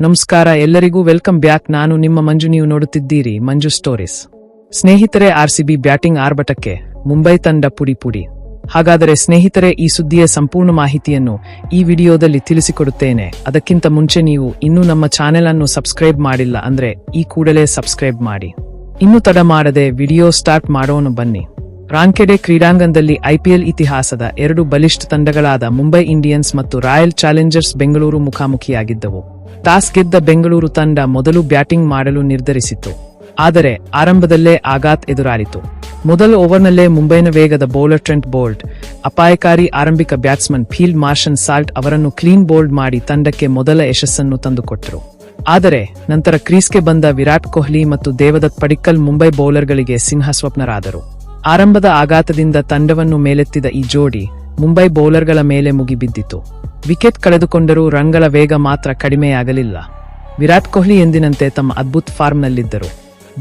ನಮಸ್ಕಾರ ಎಲ್ಲರಿಗೂ welcome back. ನಾನು ನಿಮ್ಮ ಮಂಜು. ನೀವು ನೋಡುತ್ತಿದ್ದೀರಿ ಮಂಜು ಸ್ಟೋರೀಸ್. ಸ್ನೇಹಿತರೆ, ಆರ್ಸಿಬಿ ಬ್ಯಾಟಿಂಗ್ ಆರ್ಭಟಕ್ಕೆ ಮುಂಬೈ ತಂಡ ಪುಡಿ. ಹಾಗಾದರೆ ಸ್ನೇಹಿತರೆ, ಈ ಸುದ್ದಿಯ ಸಂಪೂರ್ಣ ಮಾಹಿತಿಯನ್ನು ಈ ವಿಡಿಯೋದಲ್ಲಿ ತಿಳಿಸಿಕೊಡುತ್ತೇನೆ. ಅದಕ್ಕಿಂತ ಮುಂಚೆ ನೀವು ಇನ್ನೂ ನಮ್ಮ ಚಾನೆಲ್ ಅನ್ನು ಸಬ್ಸ್ಕ್ರೈಬ್ ಮಾಡಿಲ್ಲ ಅಂದ್ರೆ ಈ ಕೂಡಲೇ ಸಬ್ಸ್ಕ್ರೈಬ್ ಮಾಡಿ. ಇನ್ನು ತಡ ಮಾಡದೆ ವಿಡಿಯೋ ಸ್ಟಾರ್ಟ್ ಮಾಡೋಣ ಬನ್ನಿ. ರಾಂಕೆಡೆ ಕ್ರೀಡಾಂಗಣದಲ್ಲಿ ಐಪಿಎಲ್ ಇತಿಹಾಸದ ಎರಡು ಬಲಿಷ್ಠ ತಂಡಗಳಾದ ಮುಂಬೈ ಇಂಡಿಯನ್ಸ್ ಮತ್ತು ರಾಯಲ್ ಚಾಲೆಂಜರ್ಸ್ ಬೆಂಗಳೂರು ಮುಖಾಮುಖಿಯಾಗಿದ್ದವು. ಟಾಸ್ ಗೆದ್ದ ಬೆಂಗಳೂರು ತಂಡ ಮೊದಲು ಬ್ಯಾಟಿಂಗ್ ಮಾಡಲು ನಿರ್ಧರಿಸಿತು. ಆದರೆ ಆರಂಭದಲ್ಲೇ ಆಘಾತ ಎದುರಾಯಿತು. ಮೊದಲ ಓವರ್ನಲ್ಲೇ ಮುಂಬೈನ ವೇಗದ ಬೌಲರ್ ಟ್ರೆಂಟ್ ಬೋಲ್ಟ್ ಅಪಾಯಕಾರಿ ಆರಂಭಿಕ ಬ್ಯಾಟ್ಸ್ಮನ್ ಫೀಲ್ಡ್ ಮಾರ್ಷಲ್ ಸಾಲ್ಟ್ ಅವರನ್ನು ಕ್ಲೀನ್ ಬೌಲ್ಡ್ ಮಾಡಿ ತಂಡಕ್ಕೆ ಮೊದಲ ಯಶಸ್ಸನ್ನು ತಂದುಕೊಟ್ಟರು. ಆದರೆ ನಂತರ ಕ್ರೀಸ್ಗೆ ಬಂದ ವಿರಾಟ್ ಕೊಹ್ಲಿ ಮತ್ತು ದೇವದತ್ ಪಡಿಕ್ಕಲ್ ಮುಂಬೈ ಬೌಲರ್ಗಳಿಗೆ ಸಿಂಹಸ್ವಪ್ನರಾದರು. ಆರಂಭದ ಆಘಾತದಿಂದ ತಂಡವನ್ನು ಮೇಲೆತ್ತಿದ ಈ ಜೋಡಿ ಮುಂಬೈ ಬೌಲರ್ಗಳ ಮೇಲೆ ಮುಗಿಬಿದ್ದಿತು. ವಿಕೆಟ್ ಕಳೆದುಕೊಂಡರೂ ರನ್ಗಳ ವೇಗ ಮಾತ್ರ ಕಡಿಮೆಯಾಗಲಿಲ್ಲ. ವಿರಾಟ್ ಕೊಹ್ಲಿ ಎಂದಿನಂತೆ ತಮ್ಮ ಅದ್ಭುತ ಫಾರ್ಮ್ನಲ್ಲಿದ್ದರು.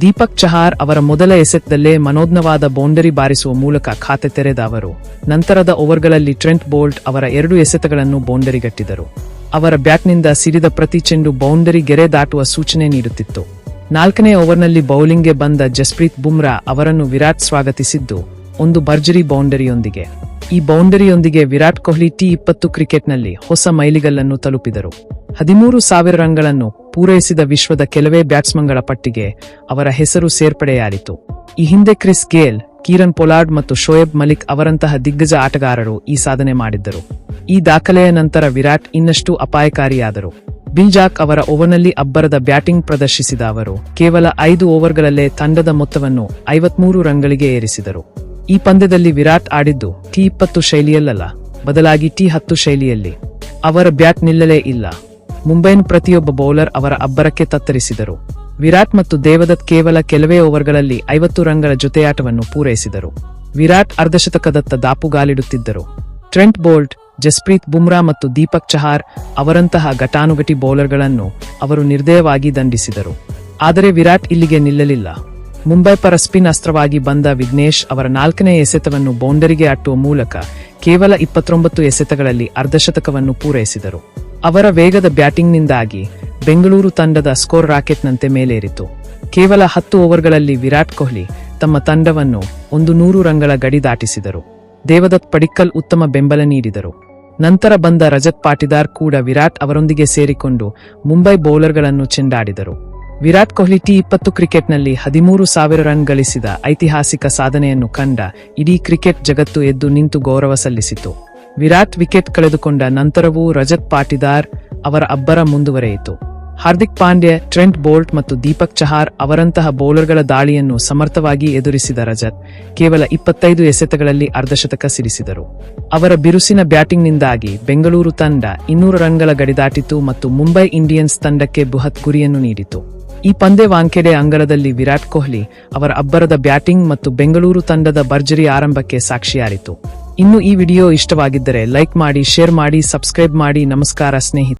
ದೀಪಕ್ ಚಹಾರ್ ಅವರ ಮೊದಲ ಎಸೆತದಲ್ಲೇ ಮನೋಜ್ಞವಾದ ಬೌಂಡರಿ ಬಾರಿಸುವ ಮೂಲಕ ಖಾತೆ ತೆರೆದ ಅವರು ನಂತರದ ಓವರ್ಗಳಲ್ಲಿ ಟ್ರೆಂಟ್ ಬೋಲ್ಟ್ ಅವರ 2 ಎಸೆತಗಳನ್ನು ಬೌಂಡರಿಗಟ್ಟಿದರು. ಅವರ ಬ್ಯಾಟ್ನಿಂದ ಸಿಡಿದ ಪ್ರತಿ ಚೆಂಡು ಬೌಂಡರಿ ಗೆರೆ ದಾಟುವ ಸೂಚನೆ ನೀಡುತ್ತಿತ್ತು. 4ನೇ ಓವರ್ನಲ್ಲಿ ಬೌಲಿಂಗ್ಗೆ ಬಂದ ಜಸ್ಪ್ರೀತ್ ಬುಮ್ರಾ ಅವರನ್ನು ವಿರಾಟ್ ಸ್ವಾಗತಿಸಿದ್ದು ಒಂದು ಭರ್ಜರಿ ಬೌಂಡರಿಯೊಂದಿಗೆ. ಈ ಬೌಂಡರಿಯೊಂದಿಗೆ ವಿರಾಟ್ ಕೊಹ್ಲಿ T20 ಕ್ರಿಕೆಟ್ನಲ್ಲಿ ಹೊಸ ಮೈಲಿಗಲ್ಲನ್ನು ತಲುಪಿದರು. 13,000 ರನ್ಗಳನ್ನು ಪೂರೈಸಿದ ವಿಶ್ವದ ಕೆಲವೇ ಬ್ಯಾಟ್ಸ್ಮನ್ಗಳ ಪಟ್ಟಿಗೆ ಅವರ ಹೆಸರು ಸೇರ್ಪಡೆಯಾಯಿತು. ಈ ಹಿಂದೆ ಕ್ರಿಸ್ ಗೇಲ್, ಕೀರನ್ ಪೊಲಾರ್ಡ್ ಮತ್ತು ಶೋಯಬ್ ಮಲಿಕ್ ಅವರಂತಹ ದಿಗ್ಗಜ ಆಟಗಾರರು ಈ ಸಾಧನೆ ಮಾಡಿದ್ದರು. ಈ ದಾಖಲೆಯ ನಂತರ ವಿರಾಟ್ ಇನ್ನಷ್ಟು ಅಪಾಯಕಾರಿಯಾದರು. ಬಿಲ್ ಜಾಕ್ ಅವರ ಓವರ್ನಲ್ಲಿ ಅಬ್ಬರದ ಬ್ಯಾಟಿಂಗ್ ಪ್ರದರ್ಶಿಸಿದ ಅವರು ಕೇವಲ 5 ಓವರ್ಗಳಲ್ಲೇ ತಂಡದ ಮೊತ್ತವನ್ನು 53 ರನ್ಗಳಿಗೆ ಏರಿಸಿದರು. ಈ ಪಂದ್ಯದಲ್ಲಿ ವಿರಾಟ್ ಆಡಿದ್ದು T20 ಶೈಲಿಯಲ್ಲ, ಬದಲಾಗಿ T10 ಶೈಲಿಯಲ್ಲಿ. ಅವರ ಬ್ಯಾಟ್ ನಿಲ್ಲಲೇ ಇಲ್ಲ. ಮುಂಬೈನ ಪ್ರತಿಯೊಬ್ಬ ಬೌಲರ್ ಅವರ ಅಬ್ಬರಕ್ಕೆ ತತ್ತರಿಸಿದರು. ವಿರಾಟ್ ಮತ್ತು ದೇವದತ್ ಕೇವಲ ಕೆಲವೇ ಓವರ್ಗಳಲ್ಲಿ 50 ರನ್ಗಳ ಜೊತೆಯಾಟವನ್ನು ಪೂರೈಸಿದರು. ವಿರಾಟ್ ಅರ್ಧಶತಕದತ್ತ ದಾಪುಗಾಲಿಡುತ್ತಿದ್ದರು. ಟ್ರೆಂಟ್ ಬೋಲ್ಟ್, ಜಸ್ಪ್ರೀತ್ ಬುಮ್ರಾ ಮತ್ತು ದೀಪಕ್ ಚಹಾರ್ ಅವರಂತಹ ಘಟಾನುಘಟಿ ಬೌಲರ್ಗಳನ್ನು ಅವರು ನಿರ್ದಯವಾಗಿ ದಂಡಿಸಿದರು. ಆದರೆ ವಿರಾಟ್ ಇಲ್ಲಿಗೆ ನಿಲ್ಲಲಿಲ್ಲ. ಮುಂಬೈ ಪರ ಸ್ಪಿನ್ ಅಸ್ತ್ರವಾಗಿ ಬಂದ ವಿಘ್ನೇಶ್ ಅವರ 4ನೇ ಎಸೆತವನ್ನು ಬೌಂಡರಿಗೆ ಅಟ್ಟುವ ಮೂಲಕ ಕೇವಲ 29 ಎಸೆತಗಳಲ್ಲಿ ಅರ್ಧಶತಕವನ್ನು ಪೂರೈಸಿದರು. ಅವರ ವೇಗದ ಬ್ಯಾಟಿಂಗ್ನಿಂದಾಗಿ ಬೆಂಗಳೂರು ತಂಡದ ಸ್ಕೋರ್ ರಾಕೆಟ್ನಂತೆ ಮೇಲೇರಿತು. ಕೇವಲ 10 ಓವರ್ಗಳಲ್ಲಿ ವಿರಾಟ್ ಕೊಹ್ಲಿ ತಮ್ಮ ತಂಡವನ್ನು 100 ರನ್ಗಳ ಗಡಿ ದಾಟಿಸಿದರು. ದೇವದತ್ ಪಡಿಕ್ಕಲ್ ಉತ್ತಮ ಬೆಂಬಲ ನೀಡಿದರು. ನಂತರ ಬಂದ ರಜತ್ ಪಾಟಿದಾರ್ ಕೂಡ ವಿರಾಟ್ ಅವರೊಂದಿಗೆ ಸೇರಿಕೊಂಡು ಮುಂಬೈ ಬೌಲರ್ಗಳನ್ನು ಚೆಂಡಾಡಿದರು. ವಿರಾಟ್ ಕೊಹ್ಲಿ T20 ಕ್ರಿಕೆಟ್ನಲ್ಲಿ 13,000 ರನ್ ಗಳಿಸಿದ ಐತಿಹಾಸಿಕ ಸಾಧನೆಯನ್ನು ಕಂಡ ಇಡೀ ಕ್ರಿಕೆಟ್ ಜಗತ್ತು ಎದ್ದು ನಿಂತು ಗೌರವ ಸಲ್ಲಿಸಿತು. ವಿರಾಟ್ ವಿಕೆಟ್ ಕಳೆದುಕೊಂಡ ನಂತರವೂ ರಜತ್ ಪಾಟಿದಾರ್ ಅವರ ಅಬ್ಬರ ಮುಂದುವರೆಯಿತು. ಹಾರ್ದಿಕ್ ಪಾಂಡ್ಯ, ಟ್ರೆಂಟ್ ಬೋಲ್ಟ್ ಮತ್ತು ದೀಪಕ್ ಚಹಾರ್ ಅವರಂತಹ ಬೌಲರ್ಗಳ ದಾಳಿಯನ್ನು ಸಮರ್ಥವಾಗಿ ಎದುರಿಸಿದ ರಜತ್ ಕೇವಲ 25 ಎಸೆತಗಳಲ್ಲಿ ಅರ್ಧಶತಕ ಸಿಡಿಸಿದರು. ಅವರ ಬಿರುಸಿನ ಬ್ಯಾಟಿಂಗ್ನಿಂದಾಗಿ ಬೆಂಗಳೂರು ತಂಡ 200 ರನ್ಗಳ ಗಡಿ ದಾಟಿತು ಮತ್ತು ಮುಂಬೈ ಇಂಡಿಯನ್ಸ್ ತಂಡಕ್ಕೆ ಬೃಹತ್ ಗುರಿಯನ್ನು ನೀಡಿತು. ಈ ಪಂದ್ಯ ವಾಂಖೆಡೆ ಅಂಗಳದಲ್ಲಿ ವಿರಾಟ್ ಕೊಹ್ಲಿ ಅವರ ಅಬ್ಬರದ ಬ್ಯಾಟಿಂಗ್ ಮತ್ತು ಬೆಂಗಳೂರು ತಂಡದ ಭರ್ಜರಿ ಆರಂಭಕ್ಕೆ ಸಾಕ್ಷಿಯಾಯಿತು. ಇನ್ನು ಈ ವಿಡಿಯೋ ಇಷ್ಟವಾಗಿದ್ದರೆ ಲೈಕ್ ಮಾಡಿ, ಶೇರ್ ಮಾಡಿ, ಸಬ್ಸ್ಕ್ರೈಬ್ ಮಾಡಿ. ನಮಸ್ಕಾರ ಸ್ನೇಹಿತರೆ.